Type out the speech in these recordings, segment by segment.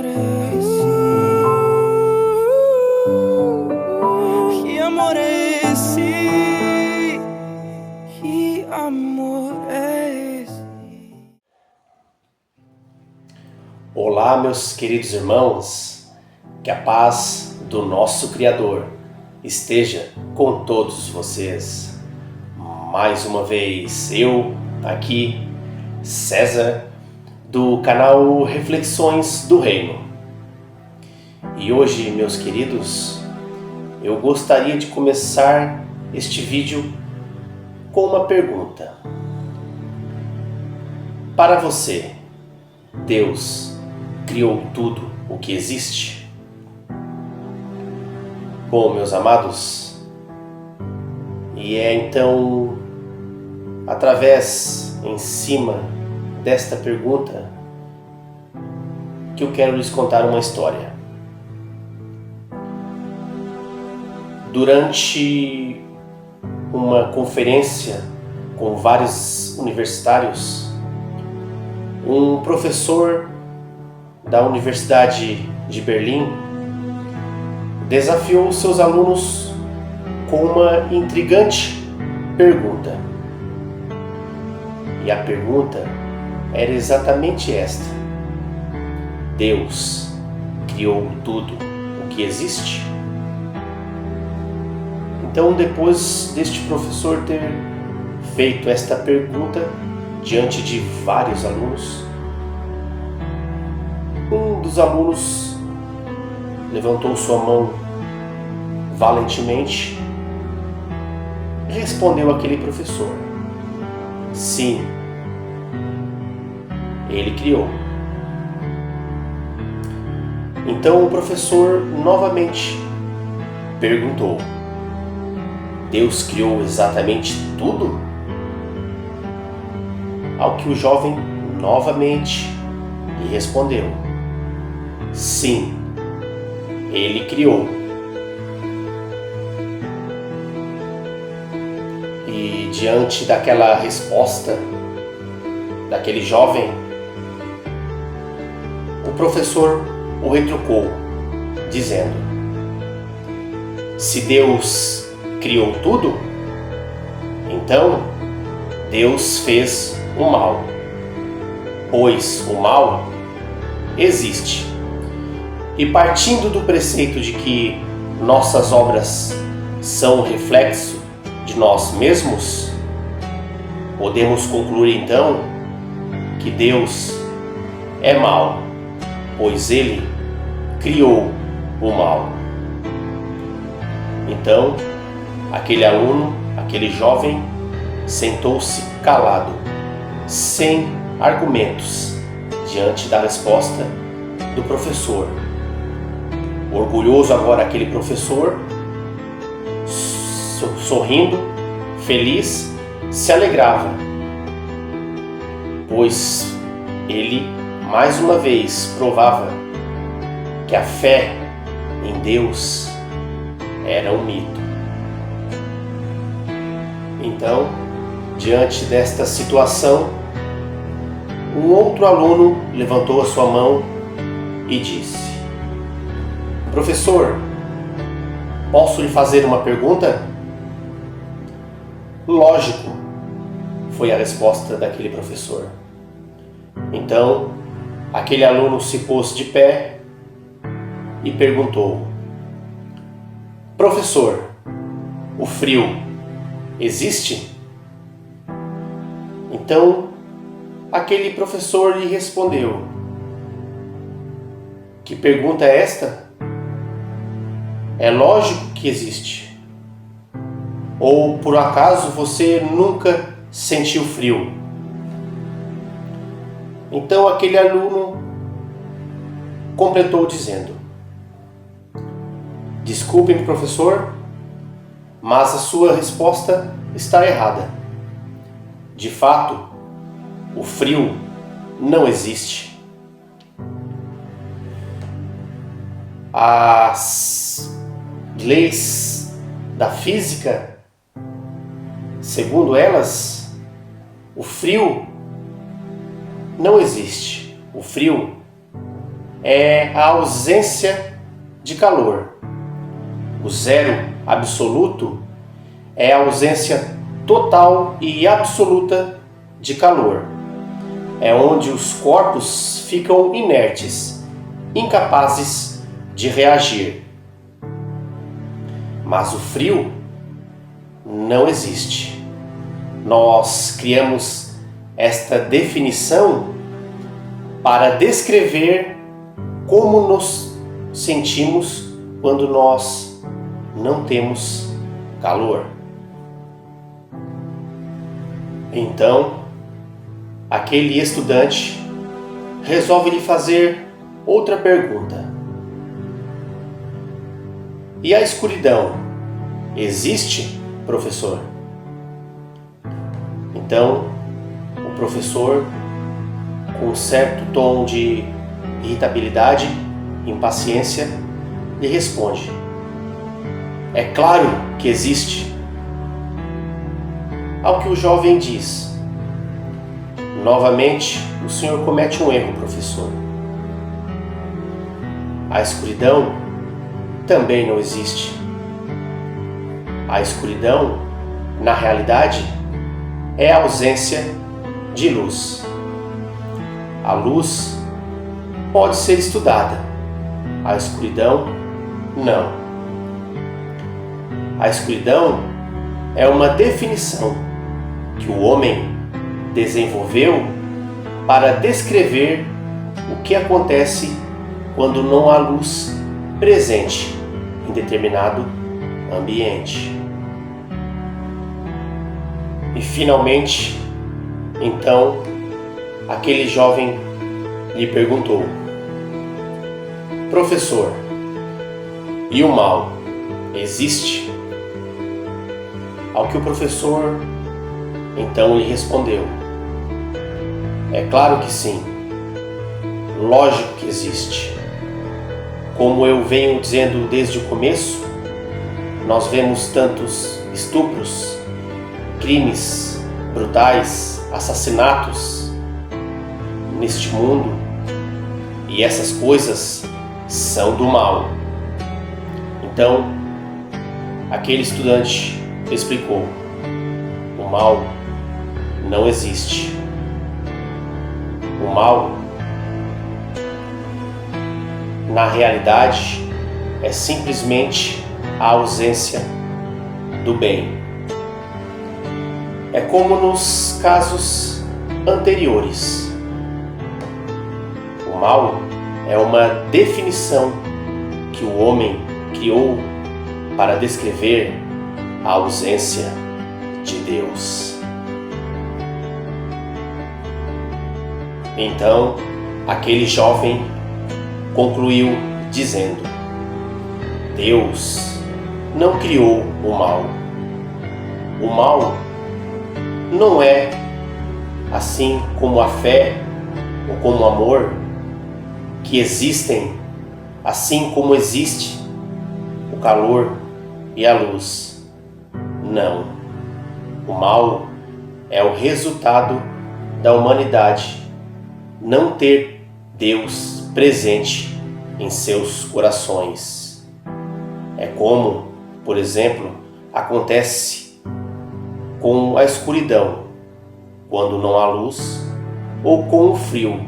amor é esse? Que amor é esse? Que amor é esse? Olá, meus queridos irmãos, que a paz do nosso Criador esteja com todos vocês. Mais uma vez, eu aqui, César, do canal Reflexões do Reino. E hoje, meus queridos, eu gostaria de começar este vídeo com uma pergunta. Para você, Deus criou tudo o que existe? Bom, meus amados, e é então através, em cima desta pergunta, que eu quero lhes contar uma história. Durante uma conferência com vários universitários, um professor da Universidade de Berlim desafiou seus alunos com uma intrigante pergunta. E a pergunta era exatamente esta: Deus criou tudo o que existe? Então, depois deste professor ter feito esta pergunta diante de vários alunos, um dos alunos levantou sua mão valentemente e respondeu àquele professor: sim, ele criou. Então o professor novamente perguntou: Deus criou exatamente tudo? Ao que o jovem novamente lhe respondeu: sim, ele criou. E diante daquela resposta daquele jovem, o professor o retrucou, dizendo: se Deus criou tudo, então Deus fez o mal, pois o mal existe. E partindo do preceito de que nossas obras são reflexo de nós mesmos, podemos concluir então que Deus é mau, pois Ele criou o mal. Então, aquele aluno, aquele jovem, sentou-se calado, sem argumentos, diante da resposta do professor. Orgulhoso agora aquele professor, sorrindo, feliz, se alegrava, pois ele mais uma vez provava que a fé em Deus era um mito. Então, diante desta situação, um outro aluno levantou a sua mão e disse: professor, posso lhe fazer uma pergunta? Lógico, foi a resposta daquele professor. Então, aquele aluno se pôs de pé e perguntou: professor, o frio existe? Então, aquele professor lhe respondeu: que pergunta é esta? É lógico que existe. Ou por acaso você nunca sentiu frio? Então aquele aluno completou dizendo: desculpe-me, professor, mas a sua resposta está errada. De fato, o frio não existe. As leis da física, segundo elas, o frio não existe. O frio é a ausência de calor. O zero absoluto é a ausência total e absoluta de calor. É onde os corpos ficam inertes, incapazes de reagir. Mas o frio não existe. Nós criamos esta definição para descrever como nos sentimos quando nós não temos calor. Então, aquele estudante resolve lhe fazer outra pergunta. E a escuridão existe, professor? Então, o professor, com um certo tom de irritabilidade, impaciência, lhe responde: é claro que existe. Ao que o jovem diz: novamente, o senhor comete um erro, professor. A escuridão também não existe. A escuridão, na realidade, é a ausência de luz. A luz pode ser estudada, a escuridão não. A escuridão é uma definição que o homem desenvolveu para descrever o que acontece quando não há luz presente em determinado ambiente. E finalmente, então, aquele jovem lhe perguntou: professor, e o mal existe? Ao que o professor então lhe respondeu: é claro que sim, lógico que existe. Como eu venho dizendo desde o começo, nós vemos tantos estupros, crimes brutais, assassinatos neste mundo, e essas coisas são do mal. Então, aquele estudante explicou: o mal não existe. O mal, na realidade, é simplesmente a ausência do bem. É como nos casos anteriores. O mal é uma definição que o homem criou para descrever a ausência de Deus. Então, aquele jovem concluiu dizendo: Deus não criou o mal. O mal não é, assim como a fé ou como o amor, que existem assim como existe o calor e a luz. Não. O mal é o resultado da humanidade não ter Deus presente em seus corações. É como, por exemplo, acontece com a escuridão, quando não há luz, ou com o frio,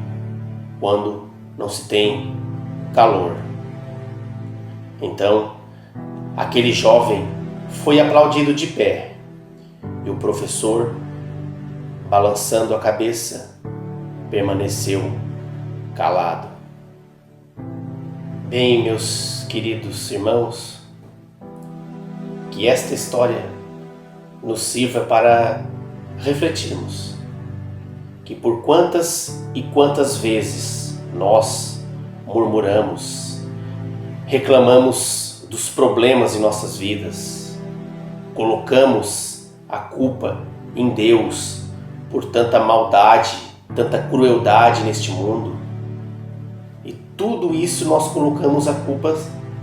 quando não se tem calor. Então, aquele jovem foi aplaudido de pé, e o professor, balançando a cabeça, permaneceu calado. Bem, meus queridos irmãos, que esta história nos sirva para refletirmos que por quantas e quantas vezes nós murmuramos, reclamamos dos problemas em nossas vidas, colocamos a culpa em Deus por tanta maldade, tanta crueldade neste mundo, e tudo isso nós colocamos a culpa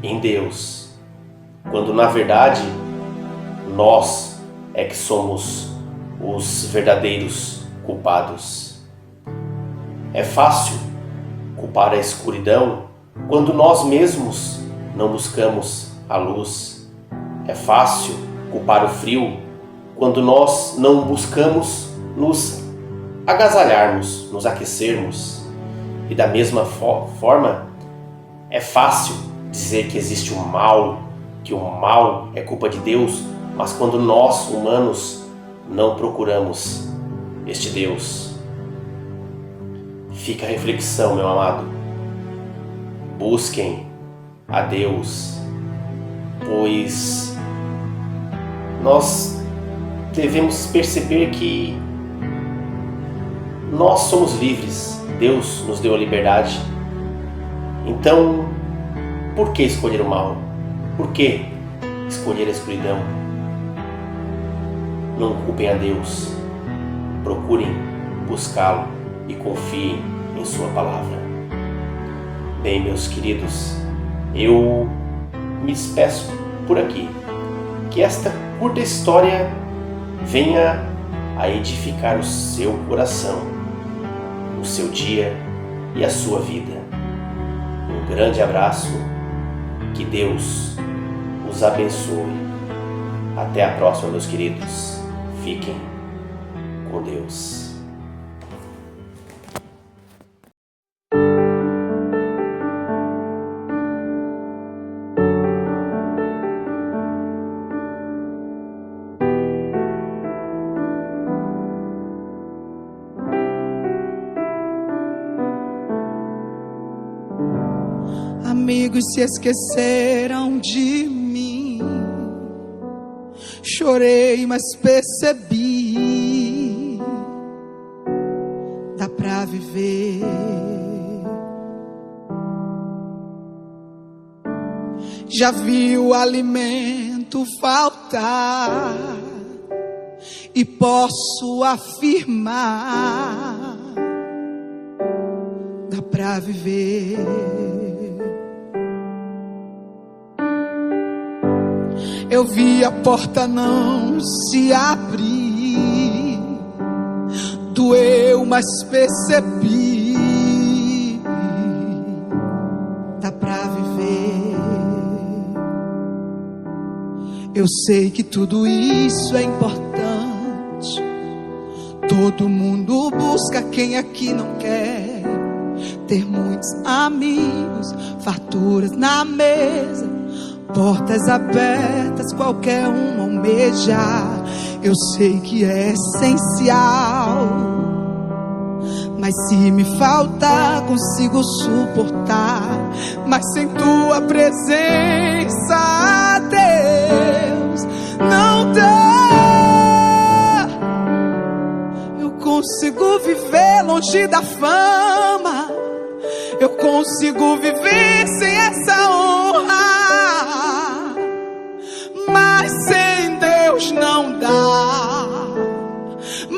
em Deus, quando na verdade nós é que somos os verdadeiros culpados. É fácil culpar a escuridão quando nós mesmos não buscamos a luz. É fácil culpar o frio quando nós não buscamos nos agasalharmos, nos aquecermos. E da mesma forma, é fácil dizer que existe o mal, que o mal é culpa de Deus, mas quando nós, humanos, não procuramos este Deus. Fica a reflexão, meu amado. Busquem a Deus, pois nós devemos perceber que nós somos livres. Deus nos deu a liberdade. Então, por que escolher o mal? Por que escolher a escuridão? Não culpem a Deus. Procurem buscá-lo e confiem em sua palavra. Bem, meus queridos, eu me despeço por aqui. Que esta curta história venha a edificar o seu coração, o seu dia e a sua vida. Um grande abraço, que Deus os abençoe. Até a próxima, meus queridos. Fiquem com Deus. Amigos se esqueceram de mim. Chorei, mas percebi. Dá pra viver. Já vi o alimento faltar e posso afirmar: dá pra viver. Eu vi a porta não se abrir, doeu, mas percebi, dá pra viver. Eu sei que tudo isso é importante, todo mundo busca, quem aqui não quer ter muitos amigos, farturas na mesa, portas abertas, qualquer um almejar. Eu sei que é essencial, mas se me faltar, consigo suportar. Mas sem tua presença, Deus, não dá. Eu consigo viver longe da fama, eu consigo viver sem essa honra, mas sem Deus não dá.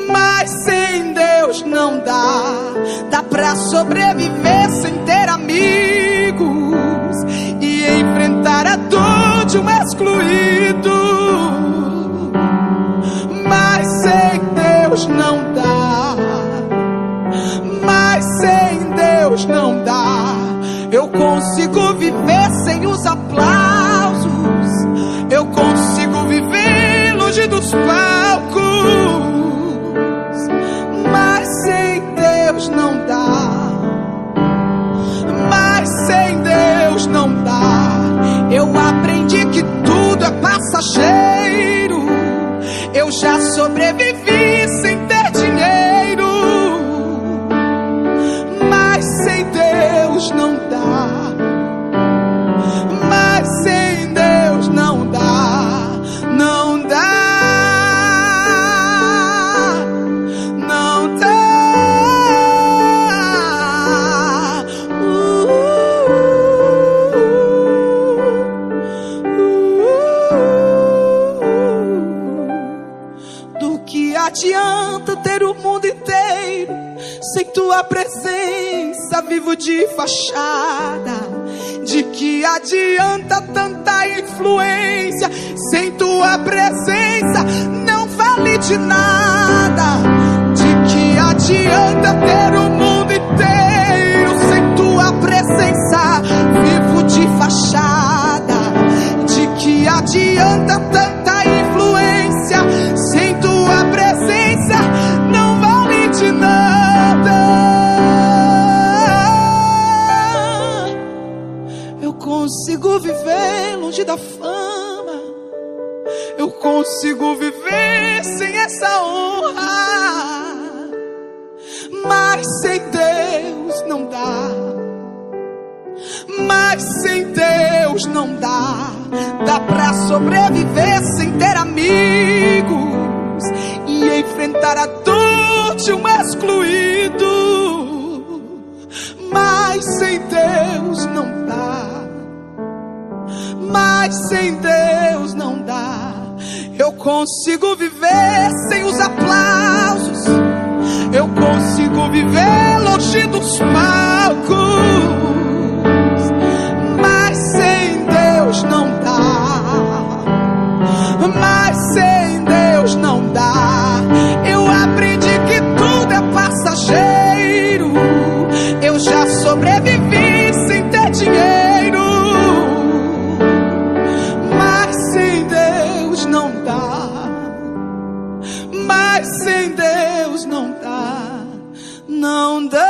Mas sem Deus não dá. Dá pra sobreviver sem ter amigos e enfrentar a dor de um excluído, mas sem Deus não dá. Mas sem Deus não dá. Eu consigo viver sem os aplausos, eu consigo viver longe dos palcos, mas sem Deus não dá. Mas sem Deus não dá. Eu aprendi que tudo é passageiro, eu já sobrevivi sem ter dinheiro, mas sem Deus não dá. Mas sem Deus não dá. Não dá. Não dá. Do que adianta ter o mundo inteiro sem tua presença? Vivo de fachada. De que adianta tanta influência sem tua presença? Não vale de nada. De que adianta ter o mundo inteiro sem tua consigo viver longe da fama, eu consigo viver sem essa honra, mas sem Deus não dá. Mas sem Deus não dá. Dá pra sobreviver sem ter amigos e enfrentar a dor de um excluído, mas sem Deus não dá. Mas sem Deus não dá. Eu consigo viver sem os aplausos, eu consigo viver longe dos palcos, mas sem Deus não dá. Mas sem Deus não dá. Eu aprendi que tudo é passageiro, eu já sobrevivi sem ter dinheiro, mas sem Deus não dá. Mas sem Deus não dá. Não dá.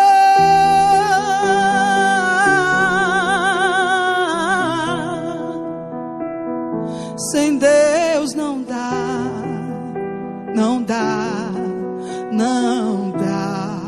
Sem Deus não dá. Não dá. Não dá.